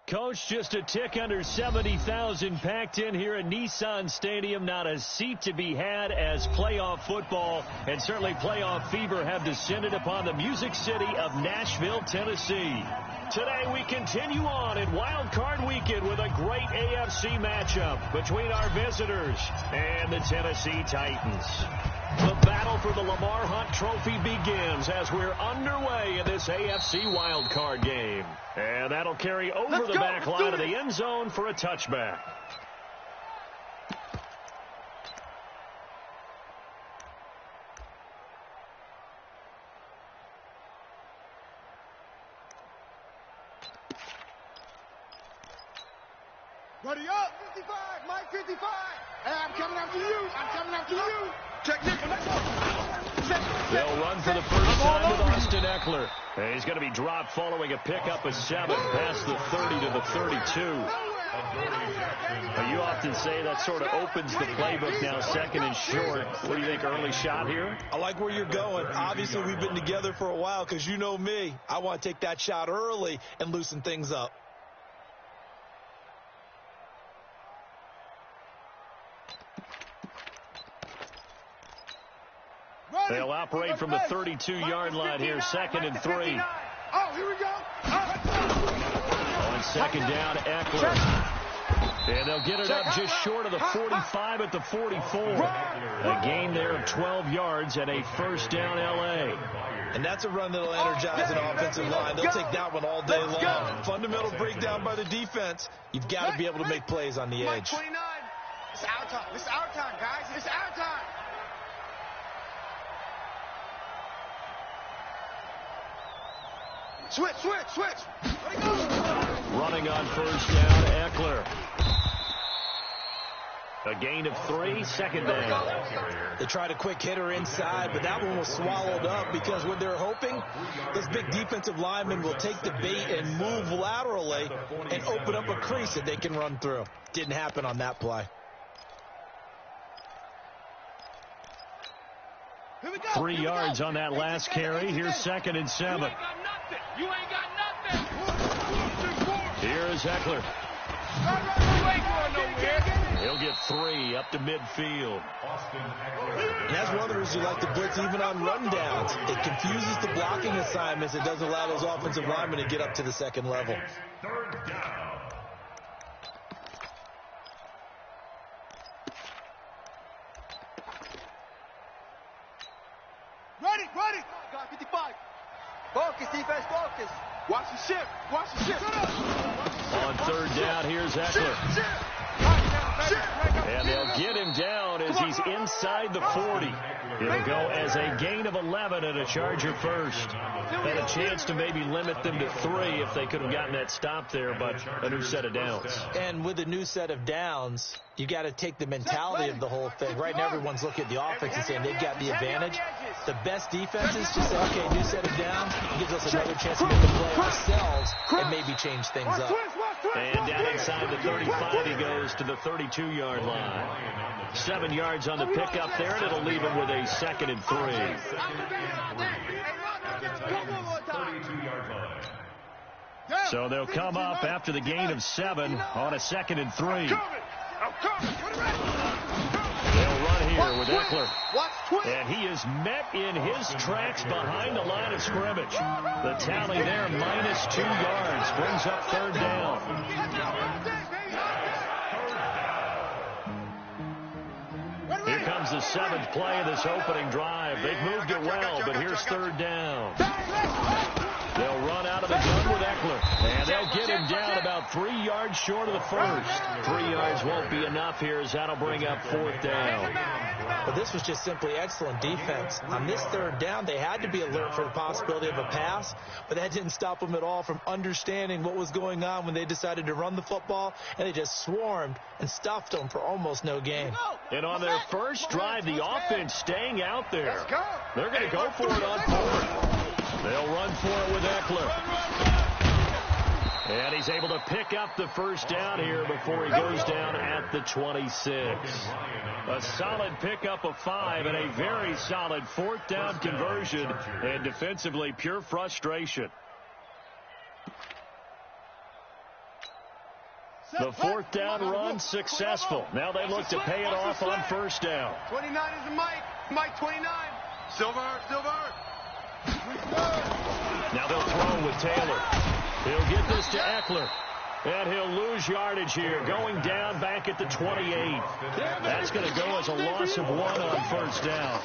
Coach, just a tick under 70,000 packed in here at Nissan Stadium. Not a seat to be had as playoff football and certainly playoff fever have descended upon the Music City of Nashville, Tennessee. Today we continue on in Wild Card Weekend with a great AFC matchup between our visitors and the Tennessee Titans. The battle for the Lamar Hunt Trophy begins as we're underway in this AFC Wild Card game. And that'll carry over the back line of the end zone for a touchback. Ready up, 55, Mike 55. Hey, I'm coming after you. I'm coming after you. Technical, let's go. They'll run for the first time with Austin Eckler. And he's going to be dropped following a pickup of 7 past the 30 to the 32. You often say that sort of opens the playbook now, second and short. What do you think, early shot here? I like where you're going. Obviously, we've been together for a while because you know me. I want to take that shot early and loosen things up. They'll operate from the 32-yard line here, 2nd and 3. Oh, here we go. On second down, Eckler. And they'll get it up just short of the 45 at the 44. A gain there of 12 yards and a first down, L.A. And that's a run that'll energize an offensive line. They'll take that one all day long. Fundamental breakdown by the defense. You've got to be able to make plays on the edge. 29. It's our time. It's our time, guys. It's our time. Switch. Let it go. Running on first down, Eckler. A gain of 3, second down. They tried a quick hitter inside, but that one was swallowed up because what they're hoping, this big defensive lineman will take the bait and move laterally and open up a crease that they can run through. Didn't happen on that play. 3 yards on that last carry. Here's 2nd and 7. You ain't got nothing. Here's Eckler. You ain't going nowhere. He'll get 3 up to midfield. And that's one of the reasons you like to blitz even on rundowns. It confuses the blocking assignments. It doesn't allow those offensive linemen to get up to the second level. Ready. Got 55. Focus, defense, focus. Watch the ship. On third down, here's Eckler. And they'll get him down as he's inside the 40. It'll go as a gain of 11 and a Charger first. Had a chance to maybe limit them to 3 if they could have gotten that stop there, but a new set of downs. And with a new set of downs, you got to take the mentality of the whole thing. Right now, everyone's looking at the offense and saying they've got the advantage. The best defenses just say, okay, new set of downs gives us another chance to make a play ourselves and maybe change things up. And down inside the 35, he goes to the 32-yard line. 7 yards on the pickup there, and it'll leave him with a 2nd and 3. So they'll come up after the gain of 7 on a 2nd and 3. They'll run here with Eckler. And he is met in his tracks behind the line of scrimmage. The tally there, -2 yards, brings up third down. Here comes the 7th play of this opening drive. They've moved it well, but here's third down. They'll run out of the gun with Eckler, and they'll get him down about 3 yards short of the first. 3 yards won't be enough here as that'll bring up 4th down. But this was just simply excellent defense. On this third down, they had to be alert for the possibility of a pass, but that didn't stop them at all from understanding what was going on when they decided to run the football, and they just swarmed and stuffed them for almost no gain. And on their first drive, the offense staying out there. They're going to go for it on 4th. They'll run for it with Eckler. And he's able to pick up the first down here before he goes down at the 26. A solid pickup of 5 and a very solid 4th down conversion, and defensively pure frustration. The fourth down run successful. Now they look to pay it off on first down. 29 is the Mike. Mike 29. Silver. Now they'll throw with Taylor. He'll get this to Eckler. And he'll lose yardage here, going down back at the 28. That's going to go as a loss of 1 on first down.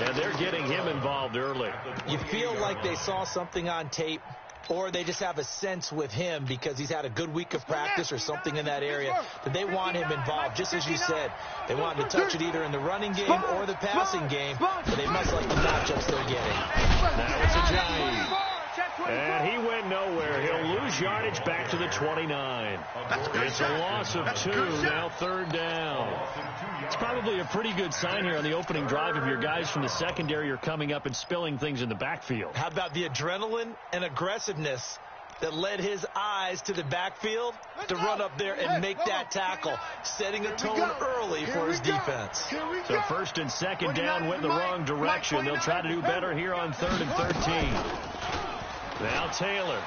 And they're getting him involved early. You feel like they saw something on tape, or they just have a sense with him because he's had a good week of practice or something in that area that they want him involved, just as you said. They want him to touch it either in the running game or the passing game, but they must like the matchups they're getting. Now it's a Giant. And he went nowhere. He'll lose yardage back to the 29. It's a loss of 2, now third down. It's probably a pretty good sign here on the opening drive if your guys from the secondary are coming up and spilling things in the backfield. How about the adrenaline and aggressiveness that led his eyes to the backfield to run up there and make that tackle, setting a tone early for his defense. So first and second down went the wrong direction. They'll try to do better here on 3rd and 13. Now Taylor.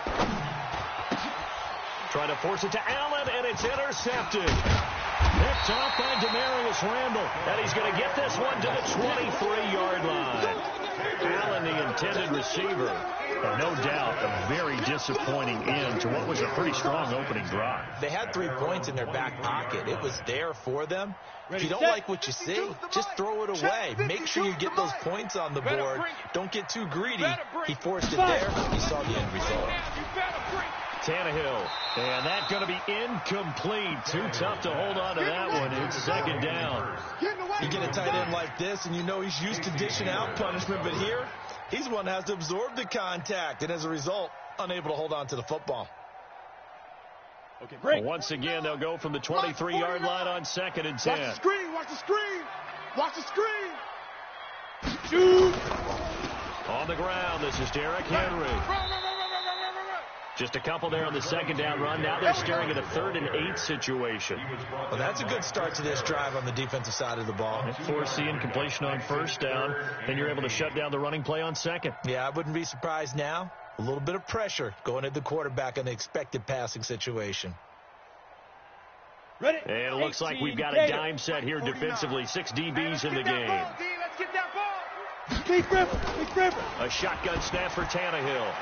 Trying to force it to Allen, and it's intercepted. Picked off by Demarius Randall. And he's going to get this one to the 23-yard line. Allen, the intended receiver. And no doubt a very disappointing end to what was a pretty strong opening drive. They had 3 points in their back pocket. It was there for them. If you don't like what you see, just throw it away. Make sure you get those points on the board. Don't get too greedy. He forced it there. He saw the end result. Tannehill, and that's going to be incomplete. Too tough to hold on to that one. It's second down. You get a tight end like this, and you know he's used to dishing out punishment, but here, he's one that has to absorb the contact, and as a result, unable to hold on to the football. Okay, break. Once again, they'll go from the 23-yard line on 2nd and 10. Watch the screen, watch the screen, watch the screen. Shoot. On the ground, this is Derrick Henry. Just a couple there on the second down run. Now they're staring at a 3rd and 8 situation. Well, that's a good start to this drive on the defensive side of the ball. Force the incompletion on first down, then you're able to shut down the running play on second. Yeah, I wouldn't be surprised now. A little bit of pressure going at the quarterback in the expected passing situation. Ready? And it looks like we've got a dime set here defensively. 6 DBs in the game. Let's get that ball. Big Ripper. A shotgun snap for Tannehill.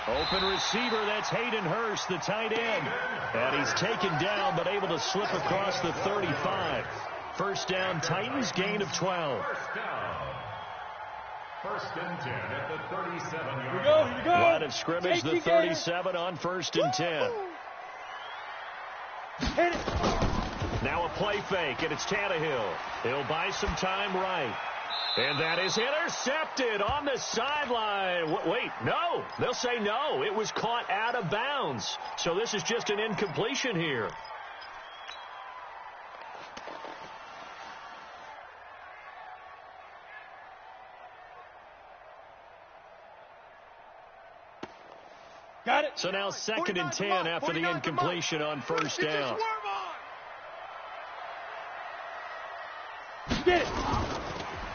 Open receiver, that's Hayden Hurst, the tight end. And he's taken down, but able to slip across the 35. First down, Titans, gain of 12. First and 10 at the 37-yard Here we go. Line of scrimmage, the 37 on 1st and 10. Hit it. Now a play fake, and it's Tannehill. He'll buy some time right. And that is intercepted on the sideline. Wait, no. They'll say no. It was caught out of bounds. So this is just an incompletion here. Got it. So now 2nd and 10 after the incompletion on first down. Get it.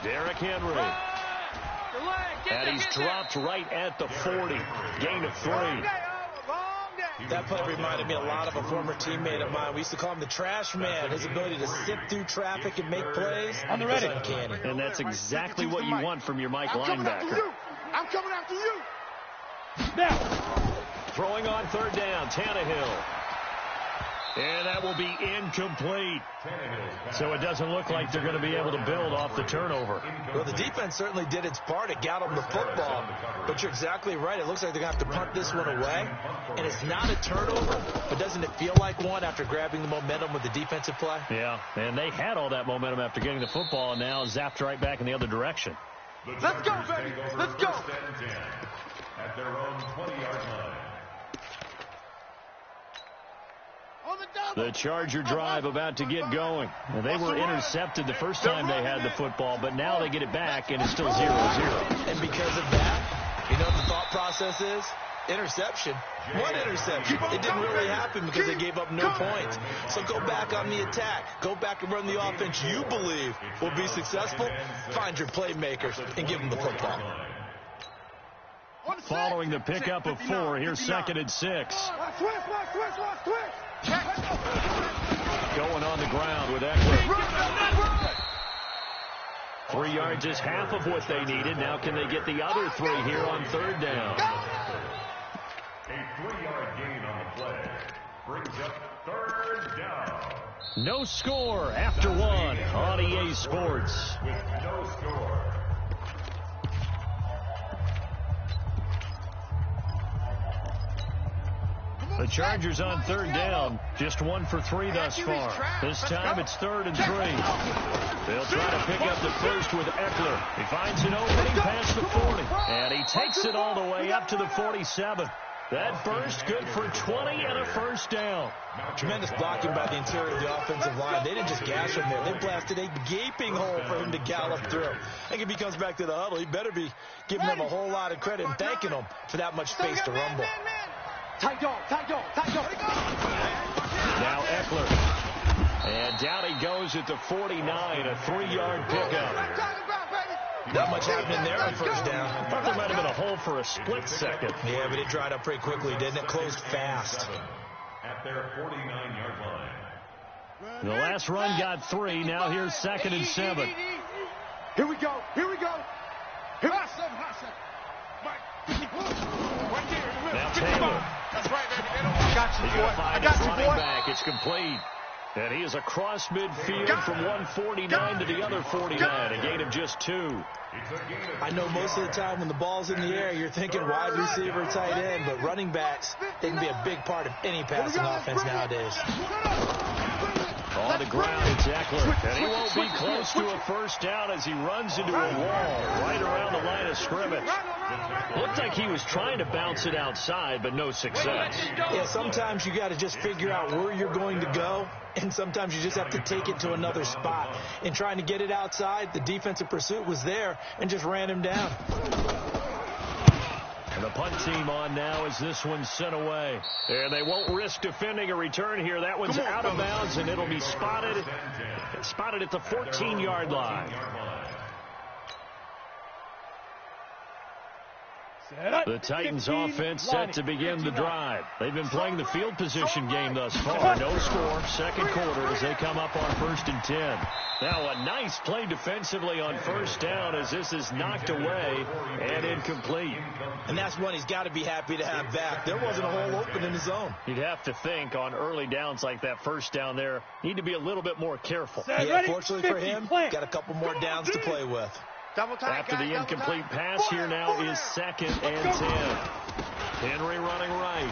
Derrick Henry. And he's dropped right at the 40. Gain of 3. That play reminded me a lot of a former teammate of mine. We used to call him the trash man. His ability to sift through traffic and make plays on the ready. Uncanny. And that's exactly what you want from your Mike linebacker. I'm coming after you. Now. Throwing on 3rd down, Tannehill. And that will be incomplete. So it doesn't look like they're going to be able to build off the turnover. Well, the defense certainly did its part. It got them the football. But you're exactly right. It looks like they're going to have to punt this one away. And it's not a turnover, but doesn't it feel like one after grabbing the momentum with the defensive play? Yeah, and they had all that momentum after getting the football and now zapped right back in the other direction. Let's go, baby. Let's go. At their own 20-yard line. The Charger drive about to get going. Well, they were intercepted the first time they had the football, but now they get it back, and it's still 0-0. And because of that, you know what the thought process is? Interception. One interception. It didn't really happen because they gave up no points. So go back on the attack. Go back and run the offense you believe will be successful. Find your playmakers and give them the football. Following the pickup of 4, here's 2nd and 6. Watch twist. Going on the ground with Eckler. 3 yards is half of what they needed. Now can they get the other 3 here on third down? A 3-yard gain on the play brings up third down. No score after 1 on EA Sports. With no score. The Chargers on third down, just 1 for 3 thus far. This time it's 3rd and 3. They'll try to pick up the first with Eckler. He finds an opening past the 40, and he takes it all the way up to the 47. That burst good for 20 and a first down. Tremendous blocking by the interior of the offensive line. They didn't just gash him there. They blasted a gaping hole for him to gallop through. I think if he comes back to the huddle, he better be giving them a whole lot of credit and thanking them for that much space to rumble. Tight dog. Now Eckler. And down he goes at the 49, a 3-yard pickup. Not much happening there on first down. I thought there might have been a hole for a split second. Yeah, but it dried up pretty quickly, didn't it? Closed fast. At their 49-yard line. The last run got 3. Now here's 2nd and 7. Here we go. Now Taylor. That's right, baby. I got you, boy. Back. It's complete. And he is across midfield from 149 to the other 49, a gain of just 2. I know most of the time when the ball's in the air, you're thinking wide receiver, tight end, but running backs, they can be a big part of any passing offense nowadays. On the ground, it's Eckler, and he won't be close to a first down as he runs into a wall right around the line of scrimmage. Looked like he was trying to bounce it outside, but no success. Yeah, sometimes you got to just figure out where you're going to go, and sometimes you just have to take it to another spot. In trying to get it outside, the defensive pursuit was there and just ran him down. And the punt team on now as this one's sent away. And they won't risk defending a return here. That one's out of bounds, and it'll be spotted at the 14-yard line. The Titans offense set to begin the drive. They've been playing the field position game thus far. No score, second quarter as they come up on 1st and 10. Now a nice play defensively on first down as this is knocked away and incomplete. And that's one he's got to be happy to have back. There wasn't a hole open in the zone. You'd have to think on early downs like that first down there, need to be a little bit more careful. Yeah, fortunately for him, got a couple more downs to play with. After the incomplete pass, here now is 2nd and 10. Henry running right.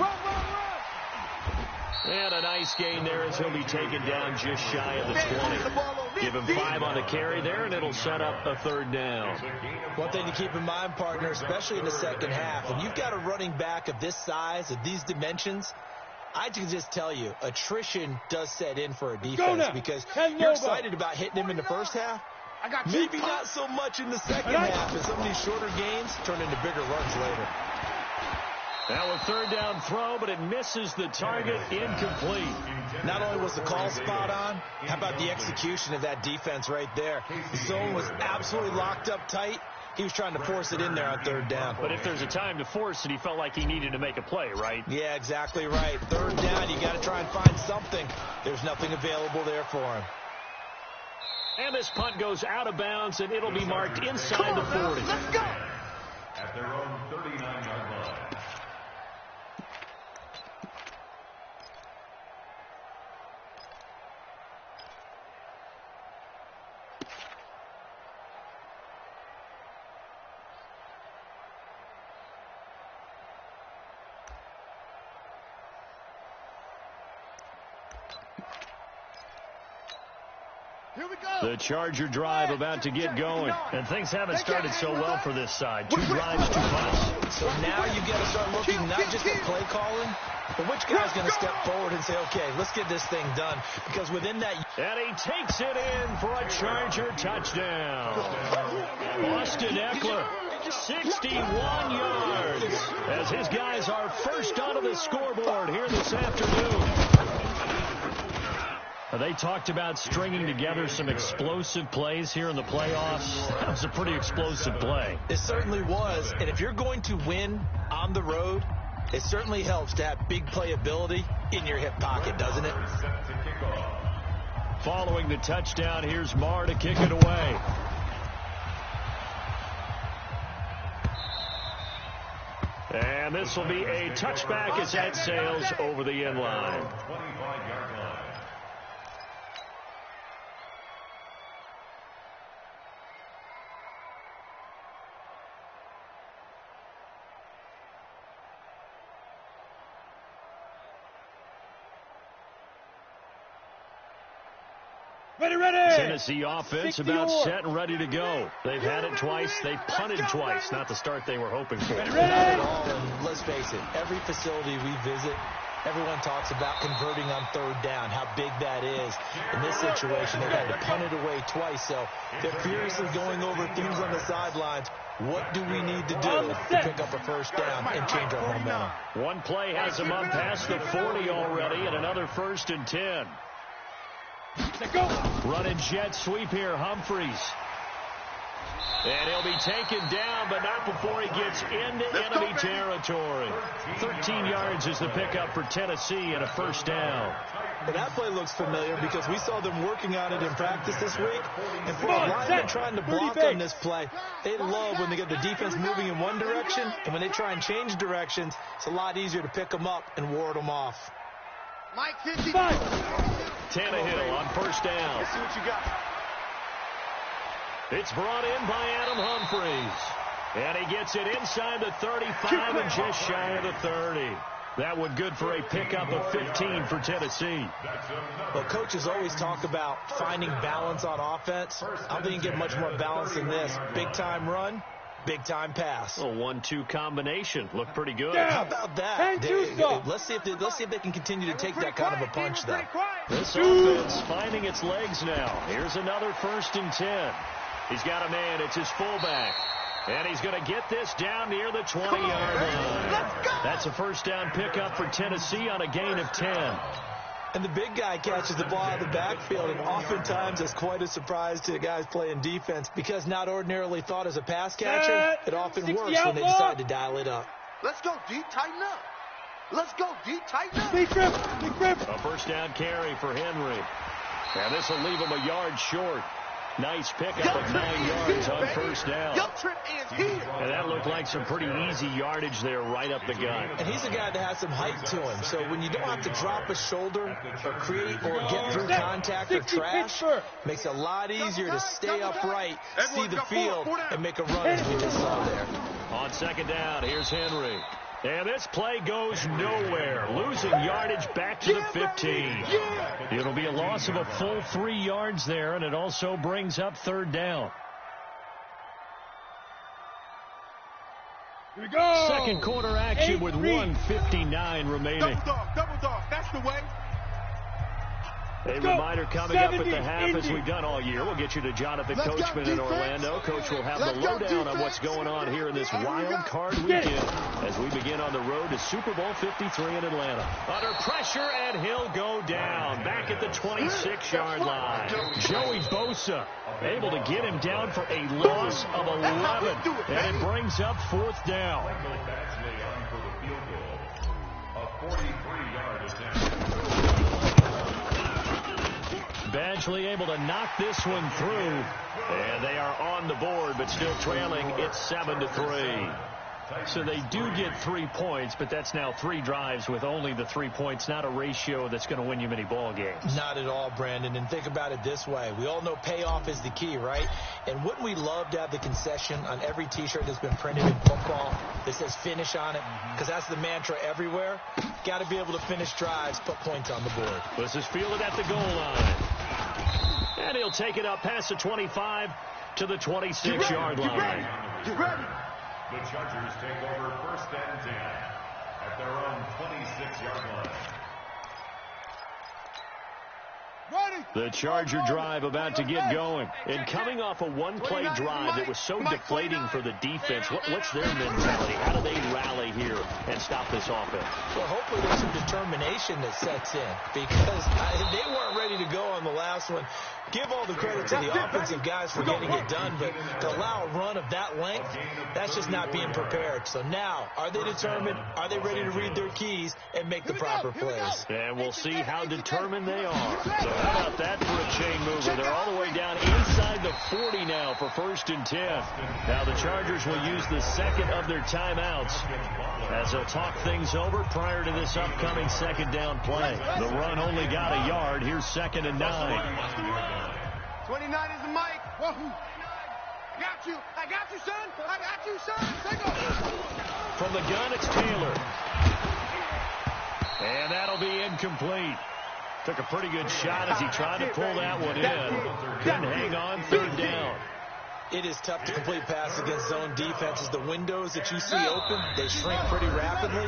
And a nice gain there as he'll be taken down just shy of the 20. Give him 5 on the carry there, and it'll set up a 3rd down. One thing to keep in mind, partner, especially in the second half, when you've got a running back of this size, of these dimensions, I can just tell you, attrition does set in for a defense because you're excited about hitting him in the first half. Maybe not so much in the second half, as some of these shorter gains turn into bigger runs later. Now a 3rd down throw, but it misses the target, incomplete. Not only was the call spot on, how about the execution of that defense right there? The zone was absolutely locked up tight. He was trying to force it in there on 3rd down. But if there's a time to force it, he felt like he needed to make a play, right? Yeah, exactly right. 3rd down, you got to try and find something. There's nothing available there for him. And this punt goes out of bounds, and it'll be marked inside the 40. Let's go. At their own 39-yard line. The Charger drive about to get going. And things haven't started so well for this side. 2 drives, 2 punts. So now you got to start looking not just at play calling, but which guy's going to step forward and say, okay, let's get this thing done. Because within that... And he takes it in for a Charger touchdown. Austin Eckler, 61 yards. As his guys are first onto the scoreboard here this afternoon. They talked about stringing together some explosive plays here in the playoffs. That was a pretty explosive play. It certainly was. And if you're going to win on the road, It certainly helps to have big playability in your hip pocket, doesn't it? Following the touchdown, here's Marr to kick it away. And this will be a touchback as that sails over the end line. 25-yard line. Ready. Tennessee offense about set and ready to go. They've had it twice. They've punted twice. Not the start they were hoping for. Not at all, and let's face it, every facility we visit, everyone talks about converting on third down, how big that is. In this situation, they've had to punt it away twice, so they're furiously going over things on the sidelines. What do we need to do to pick up a first down and change our momentum? One play has them up past the 40 already, and another 1st and 10. Running jet sweep here, Humphreys. And he'll be taken down, but not before he gets into enemy territory. 13 yards is the pickup for Tennessee and a first down. Well, that play looks familiar because we saw them working on it in practice this week. And for a lineman trying to block on this play, they love when they get the defense moving in one direction, and when they try and change directions, it's a lot easier to pick them up and ward them off. Mike 55. Tannehill on first down. Let's see what you got. It's brought in by Adam Humphreys. And he gets it inside the 35 and just shy of the 30. That one good for a pickup of 15 for Tennessee. Well, coaches always talk about finding balance on offense. I think you can get much more balance than this. Big-time run, big-time pass. A 1-2 combination. Looked pretty good. How about that? Let's see if they can continue to take that kind of a punch, though. This offense finding its legs now. Here's another 1st and 10. He's got a man. It's his fullback. And he's going to get this down near the 20-yard line. That's a first down pickup for Tennessee on a gain of 10. And the big guy catches the ball out of the backfield, and oftentimes it's quite a surprise to the guys playing defense because not ordinarily thought as a pass catcher, it often works when they decide to dial it up. Let's go deep, tighten up. Let's go deep, tighten up. Big grip. A first down carry for Henry. And this will leave him a yard short. Nice pickup of 9 yards on first down. Your trip is here. And that looked like some pretty easy yardage there right up the gut. And he's a guy that has some height to him. So when you don't have to drop a shoulder or create or get through contact or trash, makes it a lot easier to stay upright, see the field, and make a run as we just saw there. On second down, here's Henry. And this play goes nowhere. Losing yardage back to the 15. It'll be a loss of a full 3 yards there, and it also brings up third down. Here we go. Second quarter action with 1:59 remaining. Double dog. That's the way. A reminder coming up at the half, as we've done all year. We'll get you to Jonathan Coachman in Orlando. Coach will have the lowdown on what's going on here in this wild card weekend as we begin on the road to Super Bowl 53 in Atlanta. Under pressure, and he'll go down back at the 26-yard line. Joey Bosa able to get him down for a loss of 11, and it brings up fourth down. Michael Badgley on for the field goal. A 43-yard attempt. Badgley able to knock this one through, and they are on the board, but still trailing. It's 7-3. So they do get 3 points, but that's now 3 drives with only the 3 points, not a ratio that's going to win you many ball games. Not at all, Brandon. And think about it this way. We all know payoff is the key, right? And wouldn't we love to have the concession on every T-shirt that's been printed in football that says finish on it? Because that's the mantra everywhere. Got to be able to finish drives, put points on the board. This is fielded at the goal line. And he'll take it up past the 25 to the 26-yard line. You ready? The Chargers take over 1st and 10 at their own 26-yard line. The Charger drive about to get going. And coming off a one-play drive that was so deflating for the defense, what's their mentality? How do they rally here and stop this offense? Well, hopefully there's some determination that sets in because they weren't weren't ready to go on the last one. Give all the credit to the offensive guys for getting it done, but to allow a run of that length, that's just not being prepared. So now, are they determined? Are they ready to read their keys and make the proper plays? And we'll see how determined they are. So how about that for a chain mover? They're all the way down inside the 40 now for 1st and 10. Now the Chargers will use the second of their timeouts as they'll talk things over prior to this upcoming second down play. The run only got a yard. Here's 2nd and 9. 29 is the mic. Whoa. I got you. I got you, son. I got you, son. Take off. From the gun, it's Taylor. And that'll be incomplete. Took a pretty good shot as he tried to pull that one in. Couldn't hang on, 3rd down. It is tough to complete passes against zone defenses. The windows that you see open, they shrink pretty rapidly.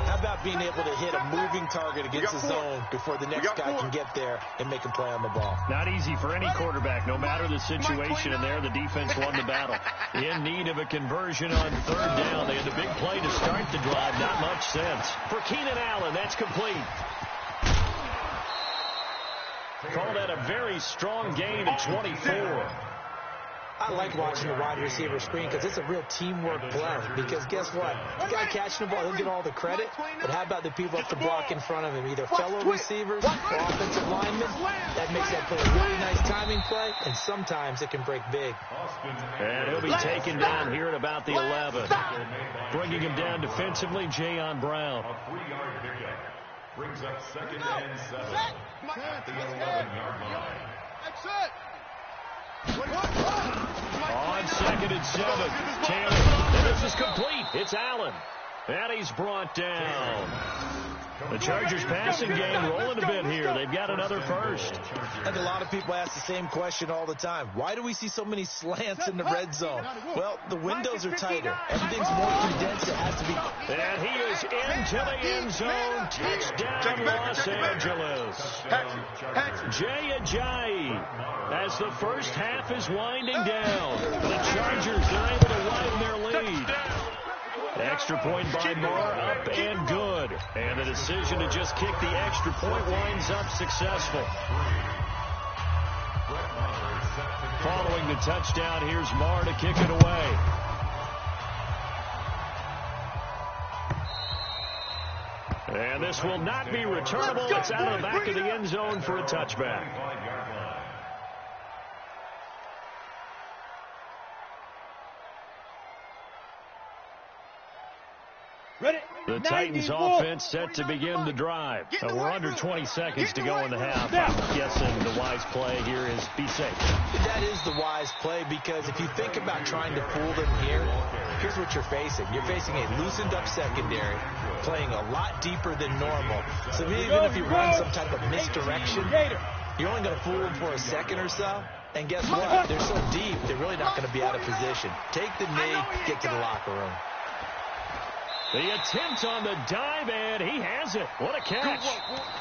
How about being able to hit a moving target against the zone before the next guy can get there and make a play on the ball? Not easy for any quarterback, no matter the situation. And there, the defense won the battle. In need of a conversion on 3rd down. They had a big play to start the drive. Not much sense. For Keenan Allen, that's complete. Call that a very strong gain at 24. I like watching the wide receiver screen because it's a real teamwork play. Because guess what? The guy catching the ball, he'll get all the credit. But how about the people up the block in front of him? Either fellow receivers or offensive linemen. That makes that play a really nice timing play, and sometimes it can break big. And he'll be taken down here at about the 11. Bringing him down defensively, Jayon Brown. A 3-yard pickup brings up 2nd and 7 at the 11-yard line. Exit. On 2nd and 7, Taylor. And this is complete. It's Allen. And he's brought down. The Chargers passing game rolling a bit here. They've got another first. I think a lot of people ask the same question all the time. Why do we see so many slants in the red zone? Well, the windows are tighter. Everything's more condensed. It has to be. And he is into the end zone. Touchdown, Los Angeles. Jay Ajayi, as the first half is winding down. The Chargers are able to widen their lead. Extra point by Moore, up and good. And the decision to just kick the extra point winds up successful. Following the touchdown, here's Moore to kick it away. And this will not be returnable. It's out of the back of the end zone for a touchback. The Titans offense set to begin the drive. We're under 20 seconds to go in the half. I'm guessing the wise play here is be safe. That is the wise play, because if you think about trying to fool them here, here's what you're facing. You're facing a loosened up secondary, playing a lot deeper than normal. So even if you run some type of misdirection, you're only going to fool them for a second or so. And guess what? They're so deep, they're really not going to be out of position. Take the knee, get to the locker room. The attempt on the dive, and he has it. What a catch.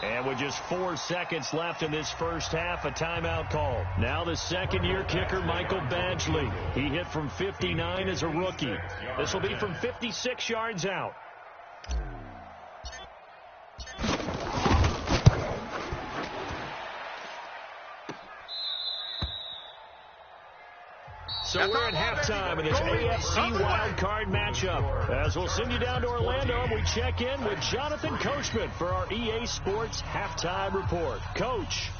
And with just 4 seconds left in this first half, a timeout call. Now the second-year kicker, Michael Badgley. He hit from 59 as a rookie. This will be from 56 yards out. So we're at halftime in this AFC wildcard matchup. As we'll send you down to Orlando, and we check in with Jonathan Coachman for our EA Sports Halftime Report. Coach.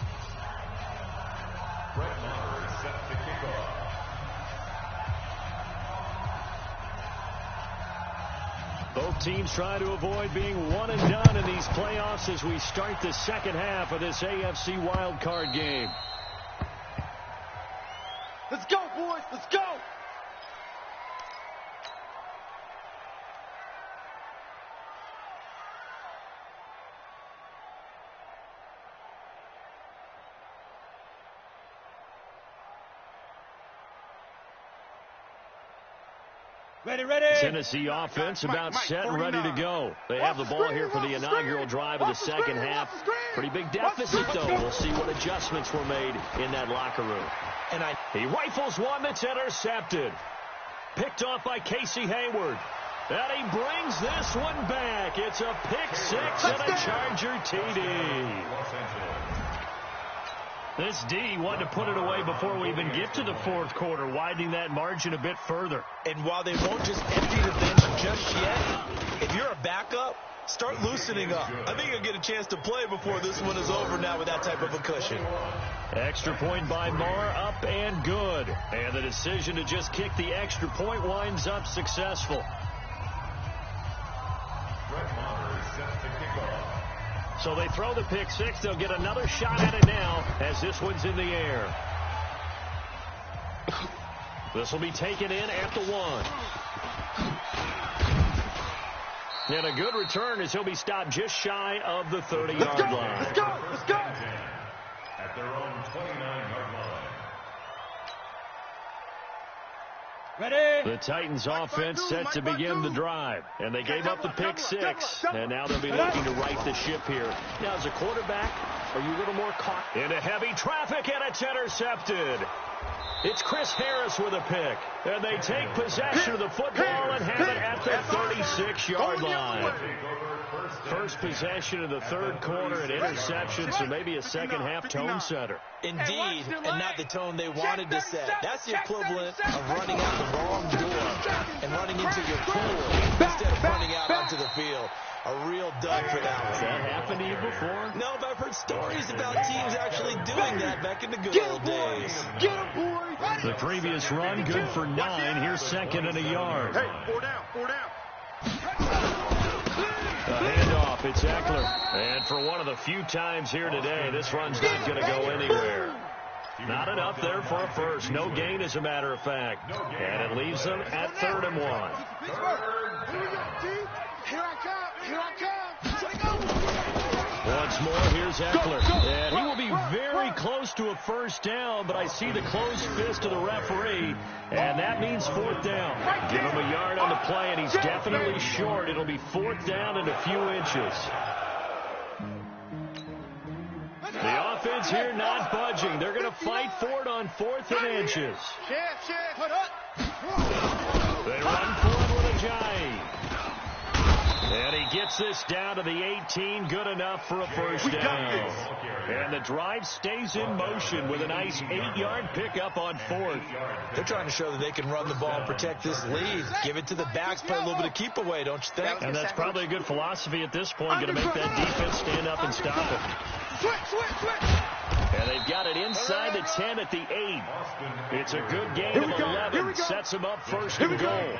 Brett Maher is set to kick off. Both teams try to avoid being one and done in these playoffs as we start the second half of this AFC wildcard game. Let's go, boys. Let's go. Ready. Tennessee offense about set and ready to go. They have the ball here for the inaugural drive of the second half. Pretty big deficit, though. We'll see what adjustments were made in that locker room. And he rifles one that's intercepted. Picked off by Casey Hayward. And he brings this one back. It's a pick six and a Charger TD. This D wanted to put it away before we even get to the fourth quarter, widening that margin a bit further. And while they won't just empty the bench just yet, if you're a backup, start loosening up. I think you'll get a chance to play before this one is over now with that type of a cushion. Extra point by Marr, up and good. And the decision to just kick the extra point winds up successful. So they throw the pick six. They'll get another shot at it now as this one's in the air. This will be taken in at the 1. And a good return as he'll be stopped just shy of the 30-yard line. Let's go! Let's go! At their own 29-yard line. Ready. The Titans offense set to begin the drive. And they gave up the pick six. And now they'll be looking to right the ship here. Now, as a quarterback, are you a little more caught into heavy traffic, and it's intercepted? It's Chris Harris with a pick. And they take possession of the football and have it at the 36-yard line. First possession of the third quarter, an interception, so maybe a second-half tone setter. Indeed, and not the tone they wanted to set. That's the equivalent of running out the wrong door and running into your pool instead of running out onto the field. A real dud for that one. Has that happened to you before? No, but I've heard stories about teams actually doing that back in the good old days. Get him, boy! The previous run, good for 9. Here's second and a yard. Hey, 4 down, 4 down. The handoff, it's Eckler. And for one of the few times here today, this run's not going to go anywhere. Not enough there for a first. No gain, as a matter of fact. And it leaves them at 3rd and 1. Here we go, T. Here I come. Here I come. Once more, here's Eckler. And he will be very close to a first down, but I see the closed fist of the referee, and that means 4th down. Give him a yard on the play, and he's definitely short. It'll be 4th down and a few inches. The offense here not budging. They're going to fight for it on 4th and inches. They run for it with Ajayi. And he gets this down to the 18, good enough for a first down. And the drive stays in motion with a nice 8-yard pickup on 4th. They're trying to show that they can run the ball and protect this lead. Give it to the backs, play a little bit of keep away, don't you think? And that's probably a good philosophy at this point, going to make that defense stand up and stop it. And they've got it inside the 10 at the 8. It's a good gain of 11. Sets them up 1st and goal.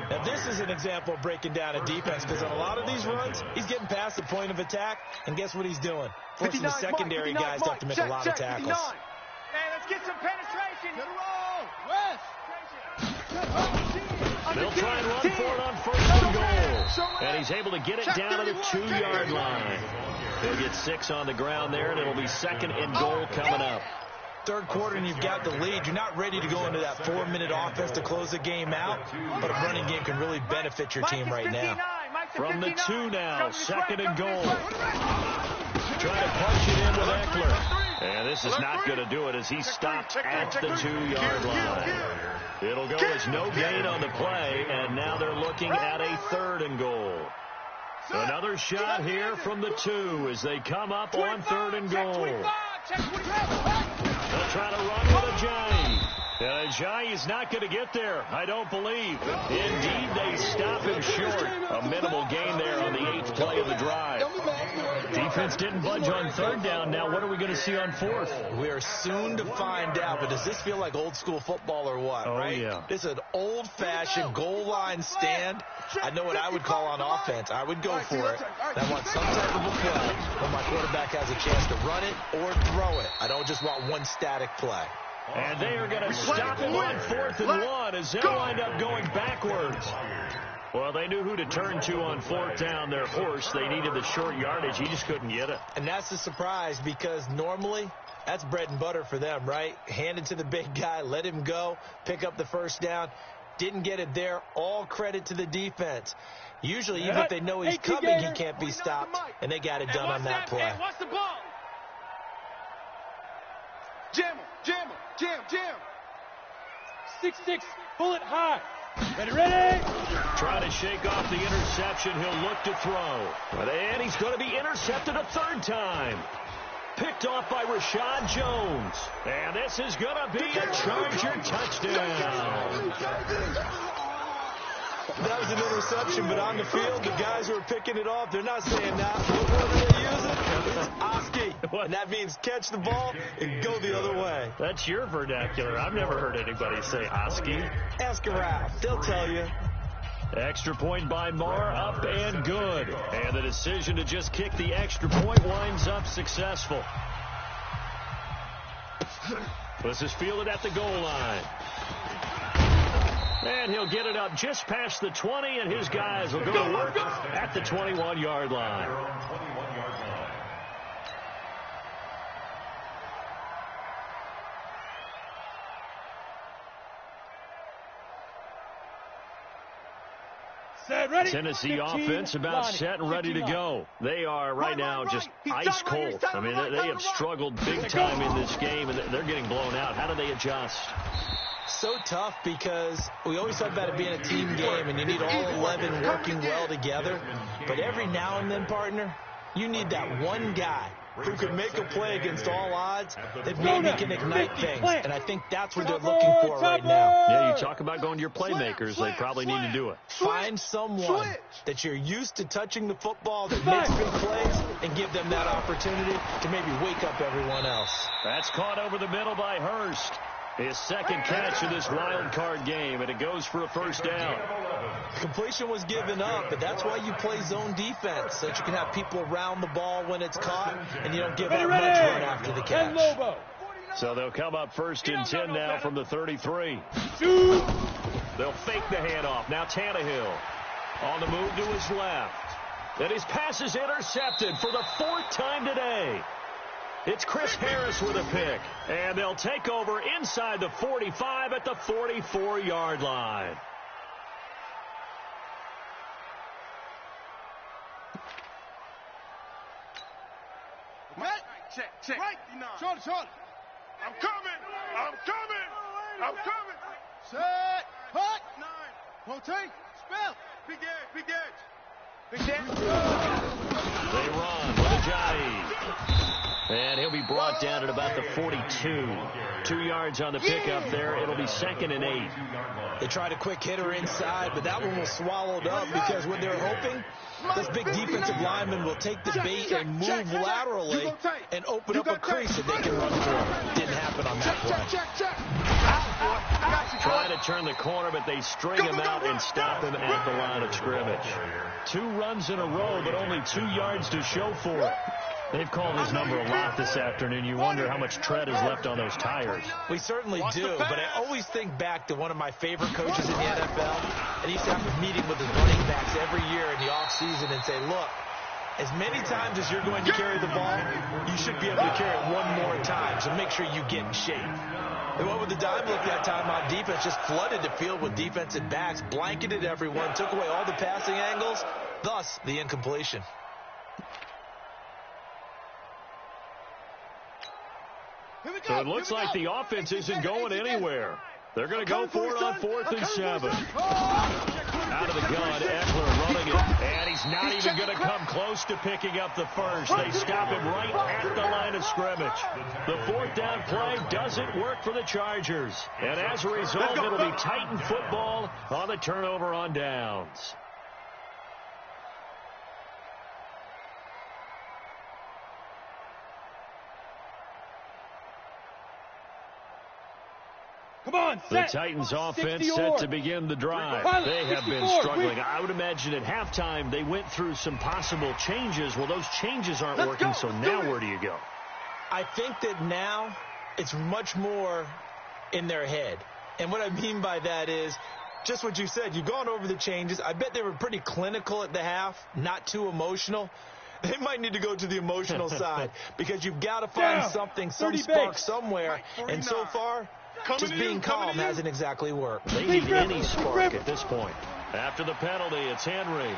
Now, this is an example of breaking down a defense, because on a lot of these runs, he's getting past the point of attack, and guess what he's doing? Forcing the secondary guys to have to make a lot of tackles. Hey, let's get some penetration. Get a roll. They'll try and run for it on 1st and goal. And he's able to get it down to the 2-yard line. He'll get 6 on the ground there, and it'll be 2nd and goal coming up. Third quarter, and you've got the lead. You're not ready to go into that 4-minute offense to close the game out, but a running game can really benefit your team right now. From the 2 now, 2nd and goal. Trying to punch it in with Eckler. And this is not going to do it as he's stopped at the 2-yard line. It'll go as no gain on the play, and now they're looking at a 3rd and goal. Another shot here from the 2 as they come up on 3rd and goal. They'll try to run with Ajayi. Ajayi is not going to get there, I don't believe. Indeed, they stop him short. A minimal gain there on the 8th play of the drive. Defense didn't budge on 3rd down. Now what are we going to see on 4th? We are soon to find out, but does this feel like old school football or what, right? Yeah. This is an old-fashioned goal line stand. I know what I would call on offense. I would go for it. I want some type of a play when my quarterback has a chance to run it or throw it. I don't just want one static play. And they are going to stop him on 4th and 1 as they'll wind up going backwards. Well, they knew who to turn to on 4th down, their horse. They needed the short yardage. He just couldn't get it. And that's the surprise, because normally that's bread and butter for them, right? Hand it to the big guy, let him go, pick up the first down. Didn't get it there. All credit to the defense. Usually, even if they know he's coming, he can't be stopped, and they got it done on that play. Watch the ball. Jam him, jam him, jam. 6-6, pull it high. Ready. Trying to shake off the interception. He'll look to throw. And he's going to be intercepted a 3rd time. picked off by Rashad Jones. And this is going to be a Charger touchdown. That was an interception, but on the field, the guys who are picking it off, they're not saying that. What word are they using? It's Oski. And that means catch the ball and go the other way. That's your vernacular. I've never heard anybody say Oski. Ask around. They'll tell you. Extra point by Marr, up and good. And the decision to just kick the extra point winds up successful. This is fielded at the goal line. And he'll get it up just past the 20, and his guys will go to work at the 21-yard line. Tennessee offense about set and ready to go. They are right now just ice cold. I mean, they have struggled big time in this game, and they're getting blown out. How do they adjust? So tough because we always talk about it being a team game, and you need all 11 working well together. But every now and then, partner, you need that one guy who can make a play against all odds that maybe can ignite things. And I think that's what they're looking for right now. Yeah, you talk about going to your playmakers. They probably need to do it. Find someone that you're used to touching the football that makes big plays and give them that opportunity to maybe wake up everyone else. That's caught over the middle by Hurst. His second catch of this wild card game, and it goes for a first down. Completion was given up, but that's why you play zone defense, so that you can have people around the ball when it's caught, and you don't give up much run after the catch. So they'll come up first and 10 now from the 33. They'll fake the handoff. Now Tannehill on the move to his left. And his pass is intercepted for the fourth time today. It's Chris Harris with a pick. And they'll take over inside the 45 at the 44-yard line. Check. Right. Short. I'm coming. I'm coming. Set. Hut. 9. Rotate. Spell. Big edge. They run with Ajayi. And he'll be brought down at about the 42. 2 yards on the pickup there. It'll be 2nd and 8. They tried a quick hitter inside, but that one was swallowed up because what they're hoping, those big defensive linemen will take the bait and move laterally and open up a crease that they can run through. Didn't happen on that play. Trying to turn the corner, but they string him out and stop him at the line of scrimmage. 2 runs in a row, but only 2 yards to show for it. They've called his number a lot this afternoon. You wonder how much tread is left on those tires. We certainly do, but I always think back to one of my favorite coaches in the NFL, and he used to have a meeting with his running backs every year in the offseason and say, look, as many times as you're going to carry the ball, you should be able to carry it one more time, so make sure you get in shape. They went with the dime look that time on defense, just flooded the field with defensive backs, blanketed everyone, took away all the passing angles, thus the incompletion. So it looks like the offense isn't going anywhere. They're going to go for it on 4th and 7. Out of the gun, Eckler running it. And he's not even going to come close to picking up the first. They stop him right at the line of scrimmage. The 4th down play doesn't work for the Chargers. And as a result, it'll be Titan football on the turnover on downs. Come on, set. The Titans offense set to begin the drive. They have been struggling. I would imagine at halftime they went through some possible changes. Well, those changes aren't working, so now where do you go? I think that now it's much more in their head. And what I mean by that is just what you said. You've gone over the changes. I bet they were pretty clinical at the half, not too emotional. They might need to go to the emotional side because you've got to find something, some spark somewhere. And so far, just being calm hasn't exactly worked. They need any spark at this point. After the penalty, it's Henry.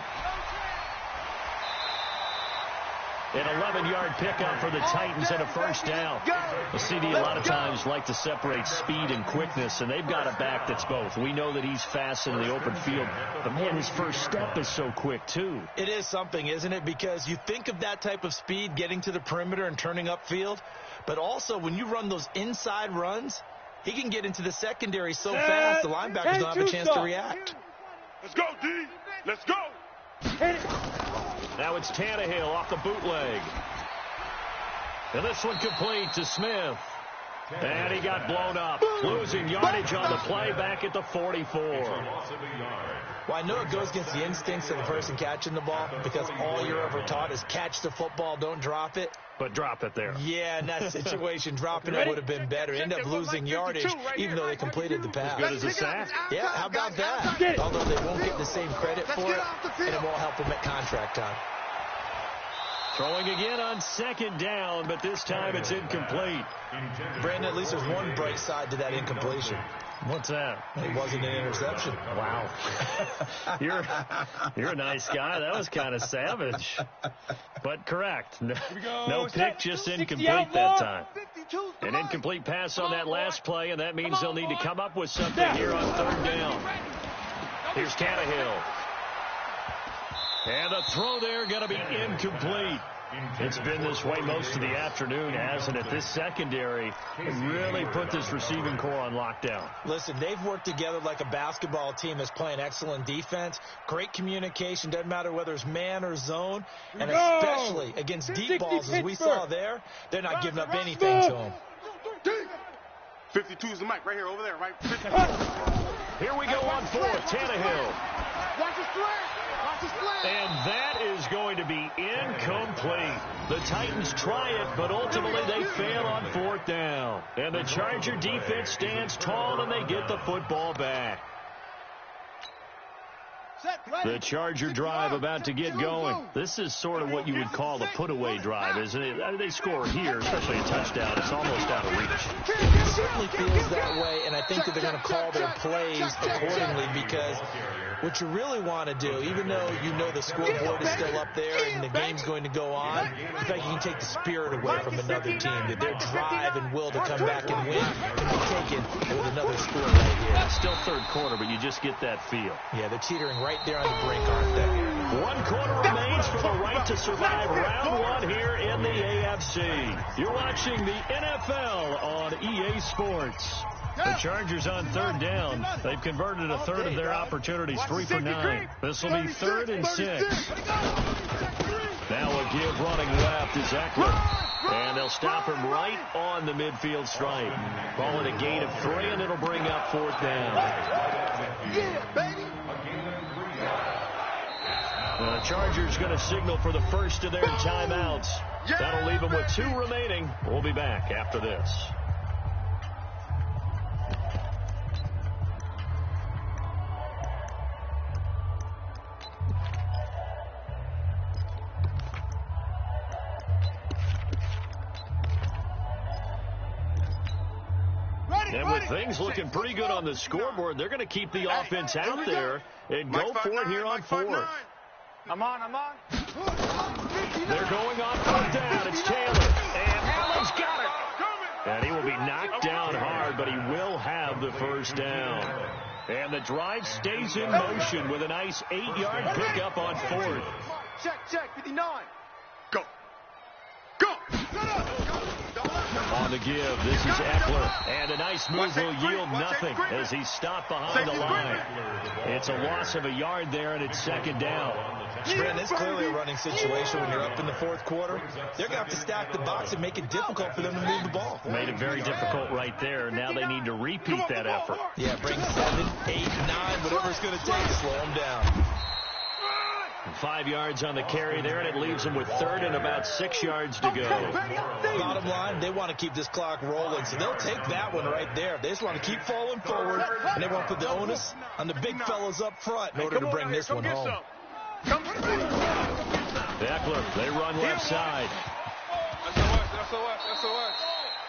An 11-yard pickup for the Titans and a first down. The CD a lot of times like to separate speed and quickness, and they've got a back that's both. We know that he's fast in the open field, but, man, his first step is so quick, too. It is something, isn't it? Because you think of that type of speed getting to the perimeter and turning upfield, but also when you run those inside runs, he can get into the secondary so fast the linebackers don't have a chance to react. Let's go, D. Let's go. Now it's Tannehill off the bootleg. And this one complete to Smith. And he got blown up. Losing yardage on the play back at the 44. Well, I know it goes against the instincts of the person catching the ball because all you're ever taught is catch the football, don't drop it. But drop it there. Yeah, in that situation, dropping it would have been better. End up losing yardage even though they completed the pass. Good as a sack. Yeah, how about that? Although they won't get the same credit for it, and it won't help them at contract time. Throwing again on second down, but this time it's incomplete. Brandon, at least there's one bright side to that incompletion. What's that? It wasn't an interception. Wow. You're a nice guy. That was kind of savage. But correct. No pick, just incomplete that time. An incomplete pass on that last play, and that means they'll need to come up with something here on third down. Here's Tannehill. And the throw there going to be incomplete. It's been this way most of the afternoon, hasn't it? This secondary really put this receiving core on lockdown. Listen, they've worked together like a basketball team that's playing excellent defense. Great communication. Doesn't matter whether it's man or zone. And especially against deep balls, as we saw there, they're not giving up anything to them. 52 is the mic right here, over there, right? Here we go on fourth. Tannehill. Watch his flag. Watch his flag. And that is going to be incomplete. The Titans try it, but ultimately they fail on fourth down. And the Charger defense stands tall, and they get the football back. The Charger drive about to get going. This is sort of what you would call the put-away drive, isn't it? I mean, they score here, especially a touchdown. It's almost out of reach. It certainly feels that way, and I think that they're going to call their plays accordingly because what you really want to do, even though you know the scoreboard is still up there and the game's going to go on, in fact, you can take the spirit away from another team, that their drive and will to come back and win can be taken with another score right here. Still third quarter, but you just get that feel. Yeah, they're teetering right there on the brink, aren't they? 1 quarter remains for the right to survive round one here in the AFC. You're watching the NFL on EA Sports. The Chargers on third down. They've converted a third of their opportunities, 3 for 9. This will be 3rd and 6. Now a give running left is Eckler. And they'll stop him right on the midfield stripe. Ball in a gain of 3, and it'll bring up 4th down. Yeah, baby. The Chargers going to signal for the first of their timeouts. That'll leave them with 2 remaining. We'll be back after this. And with things looking pretty good on the scoreboard, they're going to keep the offense out there and go for it here on 4th. I'm on. They're going on 4th down. It's Taylor. And Allen's got it. And he will be knocked down hard, but he will have the first down. And the drive stays in motion with a nice 8-yard pickup on 4th. Check, 59. Go. On the give, this is Eckler, and a nice move will yield nothing as he's stopped behind the line. It's a loss of a yard there, and it's 2nd down. Brandon, it's clearly a running situation when you're up in the 4th quarter. They're going to have to stack the box and make it difficult for them to move the ball. Made it very difficult right there. Now they need to repeat that effort. Yeah, bring 7, 8, 9, whatever it's going to take to slow them down. 5 yards on the carry there, and it leaves them with 3rd and about 6 yards to go. Bottom line, they want to keep this clock rolling, so they'll take that one right there. They just want to keep falling forward, and they want to put the onus on the big fellas up front in order to bring this one home. Eckler, they run left side.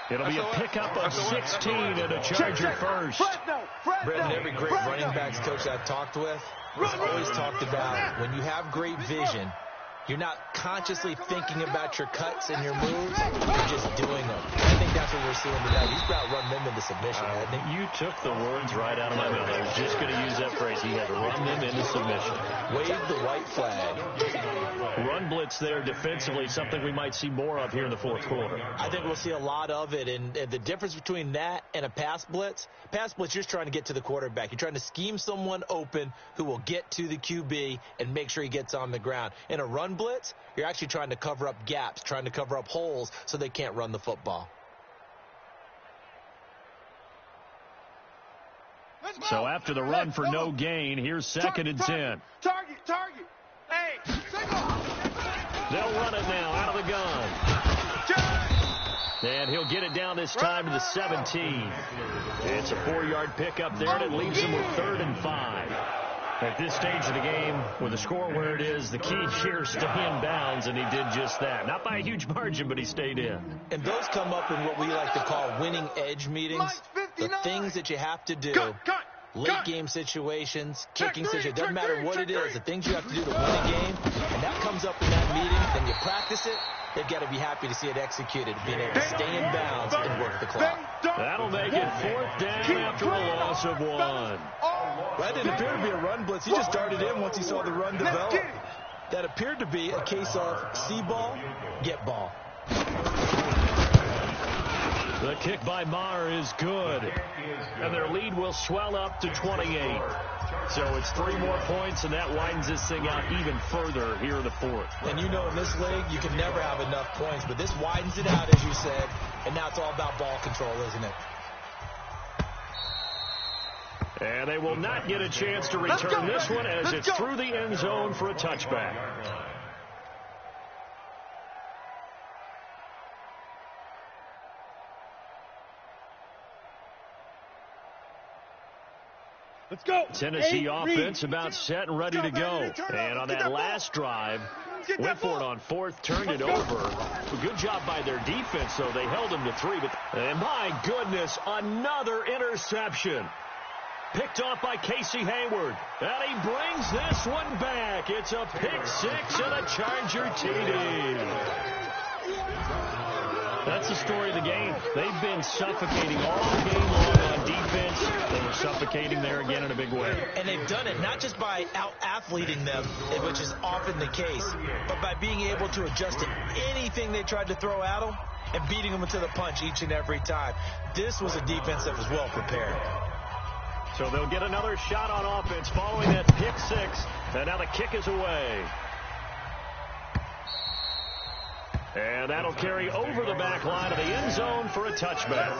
It'll be a pickup of 16 and a Charger first. Brendan, every great running backs coach I've talked with has always talked about when you have great vision, You're not consciously thinking about your cuts and your moves. You're just doing them. I think that's what we're seeing tonight. He's about to run them into submission, hasn't he? You took the words right out of my mouth. I was just going to use that phrase. He has run them into submission. Wave the white flag. Run blitz there defensively, something we might see more of here in the fourth quarter. I think we'll see a lot of it. And the difference between that and a pass blitz, you're just trying to get to the quarterback. You're trying to scheme someone open who will get to the QB and make sure he gets on the ground. In a run blitz, you're actually trying to cover up gaps, trying to cover up holes so they can't run the football. So after the run for no gain, here's 2nd and 10. Target. Hey, They'll run it now out of the gun. And he'll get it down this time to the 17. It's a 4-yard pickup there, and it leaves him with 3rd and 5. At this stage of the game, with the score where it is, the key here is stay in bounds, and he did just that. Not by a huge margin, but he stayed in. And those come up in what we like to call winning edge meetings. The things that you have to do. Late game situations, kicking situations, doesn't matter what it is, the things you have to do to win a game, and that comes up in that meeting, then you practice it, they've got to be happy to see it executed, being able to stay in bounds and work the clock. That'll make it 4th down after a loss of 1. That didn't appear to be a run blitz. He just darted in once he saw the run develop. That appeared to be a case of see ball, get ball. The kick by Maher is good, and their lead will swell up to 28. So it's 3 more points, and that widens this thing out even further here in the 4th. And you know in this league, you can never have enough points, but this widens it out, as you said, and now it's all about ball control, isn't it? And they will not get a chance to return this one as it's through the end zone for a touchback. Let's go. Tennessee offense about set and ready to go. And on that last drive, went for it on 4th, turned it over. A good job by their defense, though. They held him to 3. And my goodness, another interception. Picked off by Casey Hayward. And he brings this one back. It's a pick 6 and a Charger TD. That's the story of the game. They've been suffocating all game long on defense. They were suffocating there again in a big way. And they've done it not just by out-athleting them, which is often the case, but by being able to adjust to anything they tried to throw at them and beating them to the punch each and every time. This was a defense that was well prepared. So they'll get another shot on offense following that pick 6. And now the kick is away. And that'll carry over the back line of the end zone for a touchback.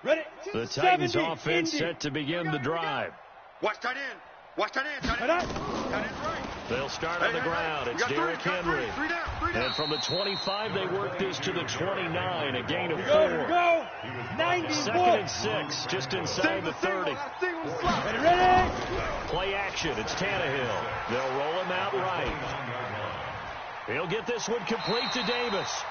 Ready? The Titans offense set to begin the drive. Watch tight end. Tight end right. They'll start on the ground. It's Derrick Henry. And from the 25, they work this to the 29, a gain of 4. Go. 91. 2nd and 6, just inside the 30. Ready? Play action. It's Tannehill. They'll roll him out right. He'll get this one complete to Davis.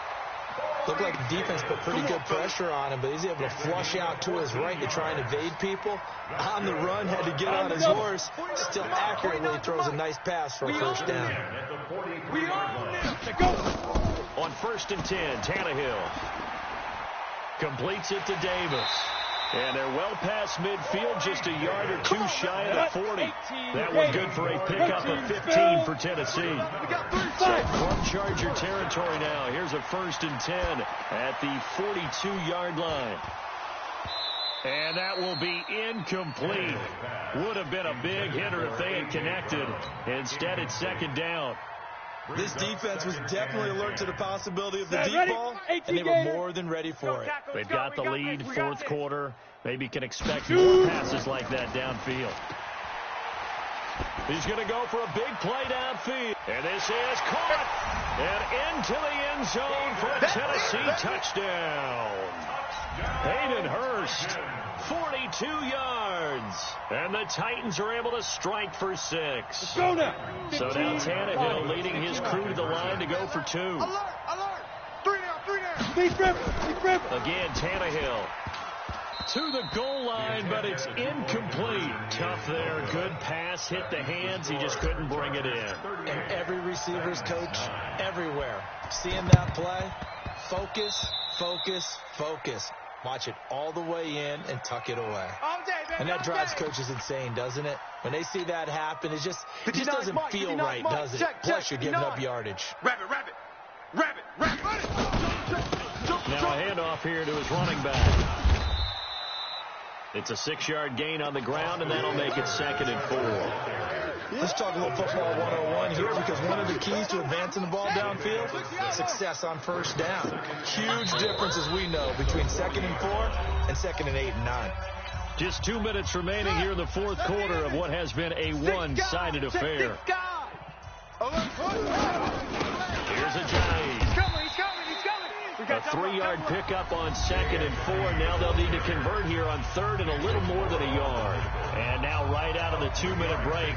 Looked like the defense put pretty good pressure on him, but he's able to flush out to his right to try and evade people. On the run, had to get on his horse. Still accurately throws a nice pass for a 1st down. On 1st and 10, Tannehill completes it to Davis. And they're well past midfield, just a yard or 2 shy of the 40. That one good for a pickup of 15 for Tennessee. So from Charger territory now, here's a 1st and 10 at the 42-yard line. And that will be incomplete. Would have been a big hitter if they had connected. Instead, it's 2nd down. This defense was definitely alert to the possibility of the deep ball, and they were more than ready for it. They've got the lead, 4th quarter. Maybe can expect more passes like that downfield. He's going to go for a big play downfield. And this is caught. And into the end zone for a Tennessee touchdown. Hayden Hurst, 42 yards. And the Titans are able to strike for 6. Go now. So now Tannehill leading his crew to the line to go for 2. Alert. 3 down. Deep grip. Again, Tannehill. To the goal line, but it's incomplete. Tough there. Good pass. Hit the hands. He just couldn't bring it in. And every receiver's coach everywhere. Seeing that play, focus, focus, focus. Watch it all the way in and tuck it away. And that drives coaches insane, doesn't it? When they see that happen, it just doesn't feel right, does it? Plus, you're giving up yardage. Rabbit. Now a handoff here to his running back. It's a 6-yard gain on the ground, and that'll make it 2nd and 4. Let's talk a little football 101 here, because one of the keys to advancing the ball downfield, success on first down. Huge difference, as we know, between 2nd and 4 and 2nd and 8 and 9. Just 2 minutes remaining here in the 4th quarter of what has been a one-sided affair. Here's a Giant. A 3-yard pickup on 2nd and 4. Now they'll need to convert here on 3rd and a little more than a yard. And now right out of the 2-minute break,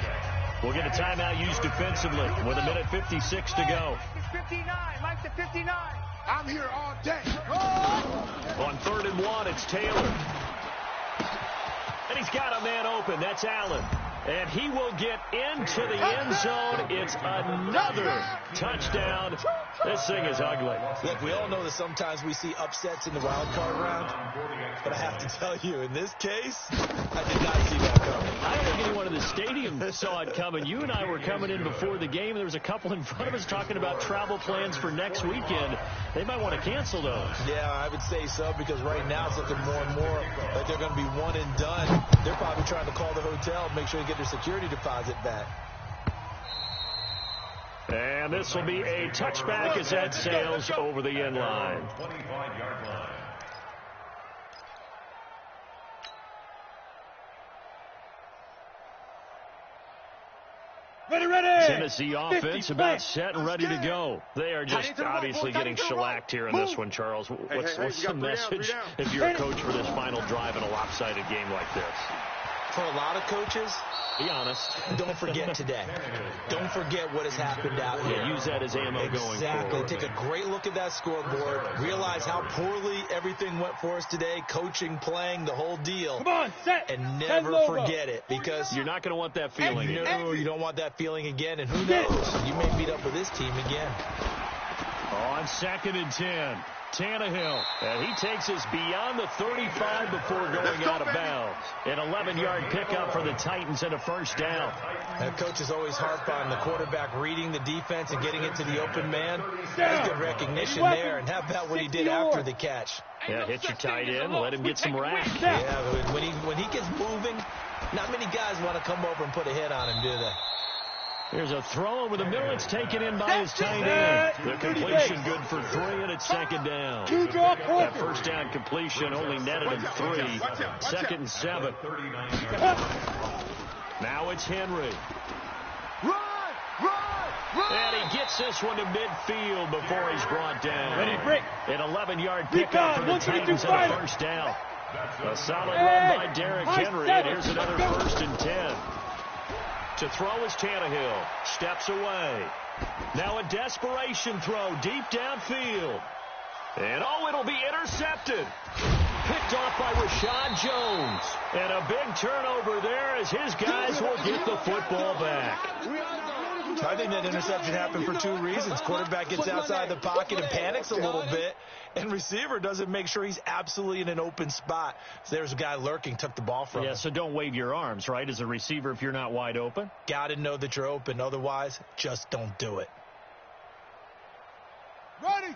we'll get a timeout used defensively with 1:56 to go. 59. Mike's at 59. I'm here all day. On 3rd and 1, it's Taylor. And he's got a man open. That's Allen. And he will get into the end zone. It's another touchdown. This thing is ugly. Look, we all know that sometimes we see upsets in the wild card round. But I have to tell you, in this case, I did not see that coming. I don't think anyone in the stadium saw it coming. You and I were coming in before the game. There was a couple in front of us talking about travel plans for next weekend. They might want to cancel those. Yeah, I would say so, because right now it's looking more and more like they're going to be one and done. They're probably trying to call the hotel and make sure they get their security deposit back. And this will be a touchback as that sails over the end line. 25-yard line. Ready. Tennessee offense about set and ready to go. They are just obviously getting shellacked here in this one, Charles. What's the message if you're a coach for this final drive in a lopsided game like this? For a lot of coaches, be honest. Don't forget today. Don't forget what has happened out here. Yeah, use that as ammo going forward. Exactly. Take a great look at that scoreboard. Realize how poorly everything went for us today. Coaching, playing, the whole deal. Come on, set. And never forget it, because you're not going to want that feeling. No, you don't want that feeling again. And who knows? You may meet up with this team again. On 2nd and 10. Tannehill, and he takes us beyond the 35 before going out of bounds. An 11-yard pickup for the Titans and a first down. Coaches always harp on the quarterback reading the defense and getting it to the open man. That's good recognition there. And how about what he did after the catch? Yeah, hit your tight end, let him get some rack. Yeah, when he gets moving, not many guys want to come over and put a hit on him, do they? Here's a throw over the middle. It's taken in by his tight end. The completion good for 3, and it's 2nd down. That first down completion only netted him 3. 2nd and 7. Now it's Henry. And he gets this one to midfield before he's brought down. An 11-yard pickup for the Titans and a first down. A solid run by Derrick Henry, and here's another 1st and 10. To throw is Tannehill. Steps away. Now a desperation throw deep downfield. And it'll be intercepted. Picked off by Rashad Jones. And a big turnover there as his guys will get the football back. I think that interception happened for 2 reasons. Quarterback gets outside the pocket and panics a little bit, and receiver doesn't make sure he's absolutely in an open spot. So there's a guy lurking, took the ball from him. Yeah, so don't wave your arms, right, as a receiver if you're not wide open. Got to know that you're open. Otherwise, just don't do it.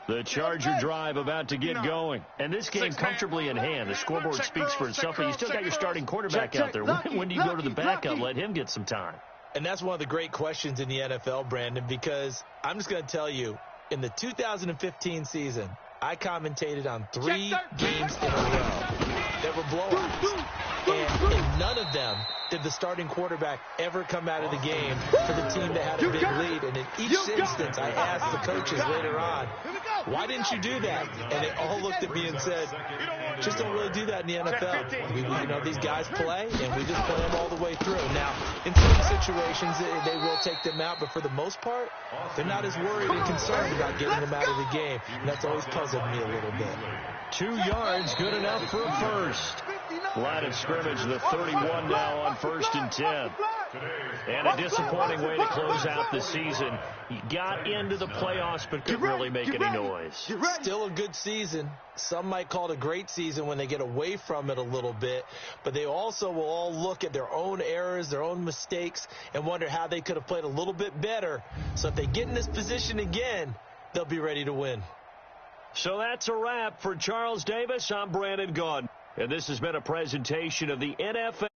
The Charger drive about to get going. And this game comfortably in hand. The scoreboard speaks for itself, but you still got your starting quarterback out there. When do you go to the backup? Let him get some time. And that's one of the great questions in the NFL, Brandon, because I'm just going to tell you, in the 2015 season, I commentated on 3 games in a row that were blowouts. And in none of them did the starting quarterback ever come out of the game for the team that had a big lead. And in each instance, I asked the coaches later on, why didn't you do that? And they all looked at me and said, just don't really do that in the NFL. These guys play, and we just play them all the way through. Now, in certain situations, they will take them out, but for the most part, they're not as worried and concerned about getting them out of the game. And that's always puzzled me a little bit. 2 yards, good enough for a first. Line of scrimmage, the 31 now on 1st and 10. And a disappointing way to close out the season. He got into the playoffs but couldn't really make any noise. Still a good season. Some might call it a great season when they get away from it a little bit. But they also will all look at their own errors, their own mistakes, and wonder how they could have played a little bit better. So if they get in this position again, they'll be ready to win. So that's a wrap for Charles Davis. I'm Brandon Gaudin. And this has been a presentation of the NFL.